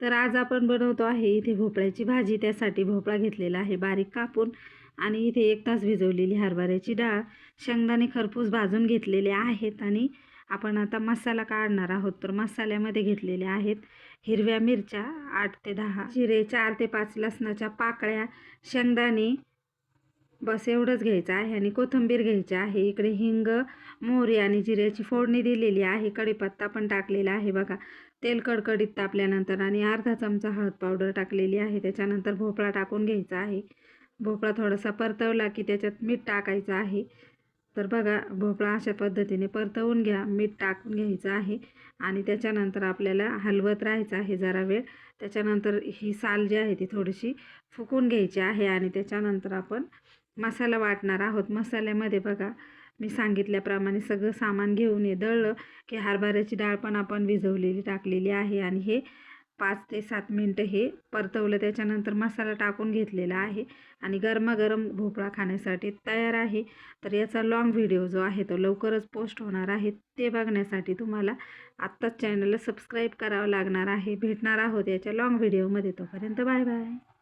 तर आज आपण बनवतो आहे इथे भोपळ्याची भाजी। त्यासाठी भोपळा घेतलेला आहे बारीक कापून आणि इथे 1 तास भिजवलेली हरभऱ्याची डाळ, शेंगदाणे खरपूस भाजून घेतलेले आहेत आणि आपण आता मसाला काढणार आहोत। तर मसाल्यामध्ये घेतलेले आहेत हिरव्या मिरच्या 8 ते 10, जिरे 4 ते 5, लसणाच्या पाकळ्या, शेंगदाणे बस एवढंच घ्यायचं आहे आणि कोथिंबीर घ्यायची आहे। इकडे हिंग, मोहरी आणि जिऱ्याची फोडणी दिलेली आहे। कढीपत्ता पण टाकलेला आहे बघा। तेल कडकडीत तापल्यानंतर आणि अर्धा चमचा हळद पावडर टाकलेली आहे। त्याच्यानंतर भोपळा टाकून घ्यायचा आहे। भोपळा थोडासा परतवला की त्याच्यात मीठ टाकायचं आहे। तर बघा भोपळा अशा पद्धतीने परतवून घ्या, मीठ टाकून घ्यायचं आहे आणि त्याच्यानंतर आपल्याला हलवत राहायचं आहे जरा वेळ। त्याच्यानंतर ही साल जी आहे ती थोडीशी फुकून घ्यायची आहे आणि त्याच्यानंतर आपण मसाला वाटणार आहोत। मसाल्यामध्ये बघा मी सांगितल्याप्रमाणे सगळं सामान घेऊन दळलं की हरभऱ्याची डाळ पण आपण भिजवलेली टाकलेली आहे आणि हे 5 ते 7 मिनिटं हे परतवलं। त्याच्यानंतर मसाला टाकून घेतलेला आहे आणि गरमागरम भोपळा खाण्यासाठी तयार आहे। तर याचा लॉंग व्हिडिओ जो आहे तो लवकरच पोस्ट होणार आहे। ते बघण्यासाठी तुम्हाला आत्ताच चॅनलला सबस्क्राईब करावं लागणार आहे। भेटणार आहोत याच्या लॉंग व्हिडिओमध्ये। तोपर्यंत बाय बाय।